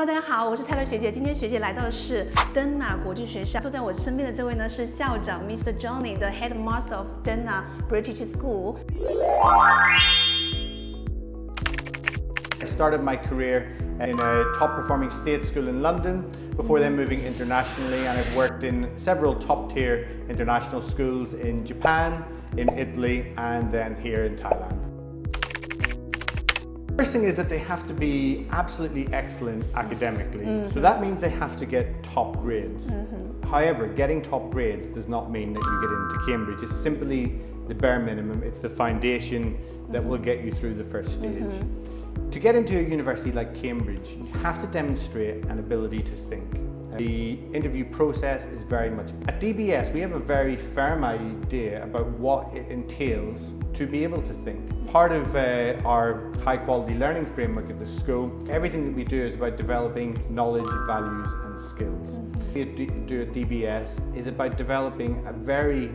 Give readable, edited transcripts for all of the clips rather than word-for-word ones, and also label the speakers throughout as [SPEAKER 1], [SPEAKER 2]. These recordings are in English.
[SPEAKER 1] Hello， 大家好，我是泰勒学姐。今天学姐来到的是Dana国际学校，坐在我身边的这位呢是校长 Mr. Johnny， the headmaster of Dana British School.
[SPEAKER 2] I started my career in a top-performing state school in London before then moving internationally, and I've worked in several top-tier international schools in Japan, in Italy, and then here in Thailand. First thing is that they have to be absolutely excellent academically. So that means they have to get top grades. However, getting top grades does not mean that you get into Cambridge. It's simply the bare minimum. It's the foundation that will get you through the first stage. To get into a university like Cambridge, you have to demonstrate an ability to think. The interview process is very much... At DBS, we have a very firm idea about what it entails to be able to think. Part of our high-quality learning framework at the school, everything that we do is about developing knowledge, values and skills. What we do at DBS is about developing a very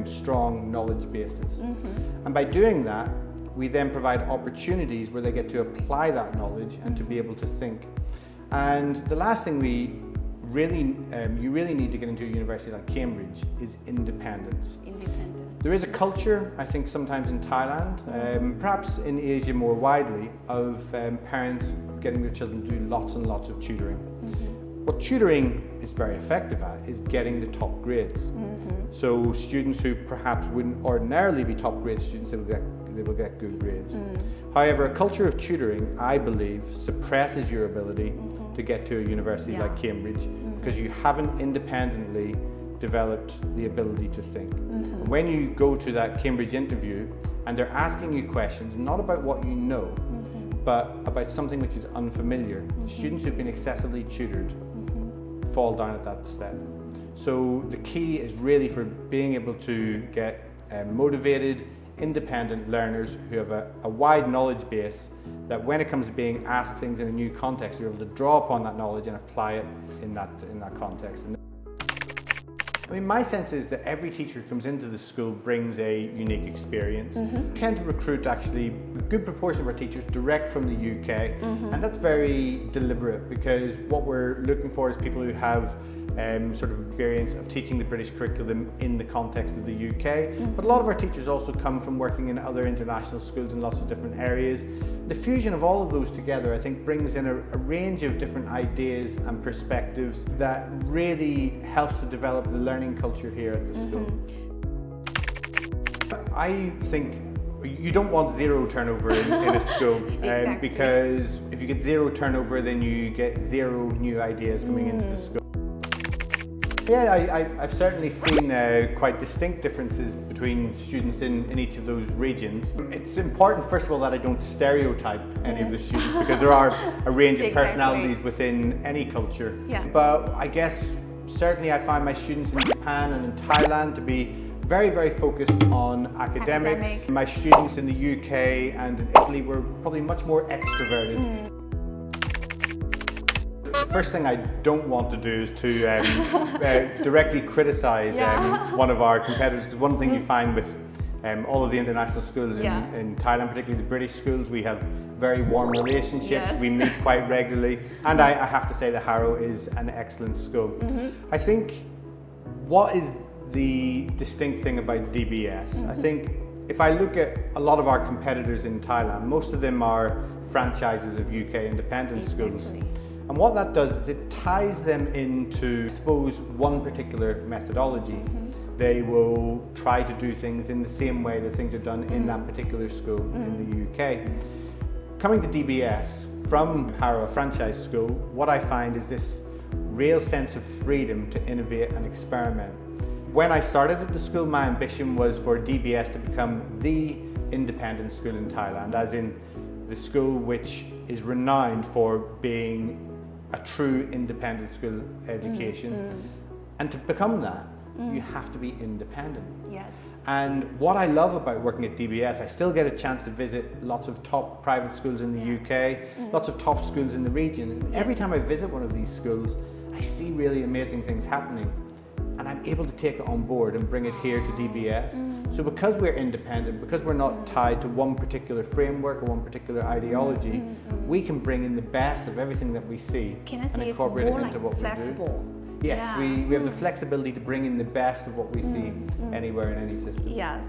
[SPEAKER 2] strong knowledge basis. And by doing that, we then provide opportunities where they get to apply that knowledge and to be able to think. And the last thing you really need to get into a university like Cambridge is independence. There is a culture, I think sometimes in Thailand, perhaps in Asia more widely, of parents getting their children to do lots and lots of tutoring. What tutoring is very effective at is getting the top grades. So students who perhaps wouldn't ordinarily be top grade students, they will get good grades. However, a culture of tutoring, I believe, suppresses your ability to get to a university like Cambridge because you haven't independently developed the ability to think. When you go to that Cambridge interview and they're asking you questions not about what you know, but about something which is unfamiliar, students who've been excessively tutored fall down at that step. So the key is really for being able to get motivated, independent learners who have a wide knowledge base, that when it comes to being asked things in a new context, you're able to draw upon that knowledge and apply it in that context. I mean, my sense is that every teacher who comes into the school brings a unique experience. We tend to recruit actually a good proportion of our teachers direct from the UK, and that's very deliberate because what we're looking for is people who have sort of experience of teaching the British curriculum in the context of the UK. But a lot of our teachers also come from working in other international schools in lots of different areas. The fusion of all of those together, I think, brings in a range of different ideas and perspectives that really helps to develop the learning culture here at the school. I think you don't want zero turnover in a school because if you get zero turnover, then you get zero new ideas coming into the school. Yeah, I've certainly seen quite distinct differences between students in each of those regions. It's important, first of all, that I don't stereotype any of the students because there are a range of personalities within any culture. But I guess certainly I find my students in Japan and in Thailand to be very, very focused on academics. My students in the UK and in Italy were probably much more extroverted. The first thing I don't want to do is to directly criticise one of our competitors, because one thing you find with all of the international schools in Thailand, particularly the British schools, we have very warm relationships, we meet quite regularly, and I have to say that Harrow is an excellent school. I think what is the distinct thing about DBS, I think if I look at a lot of our competitors in Thailand, most of them are franchises of UK independent schools. And what that does is it ties them into, I suppose, one particular methodology. They will try to do things in the same way that things are done in that particular school in the UK. Coming to DBS from Harrow, a franchise school, what I find is this real sense of freedom to innovate and experiment. When I started at the school, my ambition was for DBS to become the independent school in Thailand, as in the school which is renowned for being a true independent school education. And to become that, you have to be independent. And what I love about working at DBS, I still get a chance to visit lots of top private schools in the UK, lots of top schools in the region. And every time I visit one of these schools, I see really amazing things happening. and I'm able to take it on board and bring it here to DBS. So because we're independent, because we're not tied to one particular framework or one particular ideology, we can bring in the best of everything that we see and incorporate it into what we do. Yes, we have the flexibility to bring in the best of what we see anywhere in any system.
[SPEAKER 1] Yes.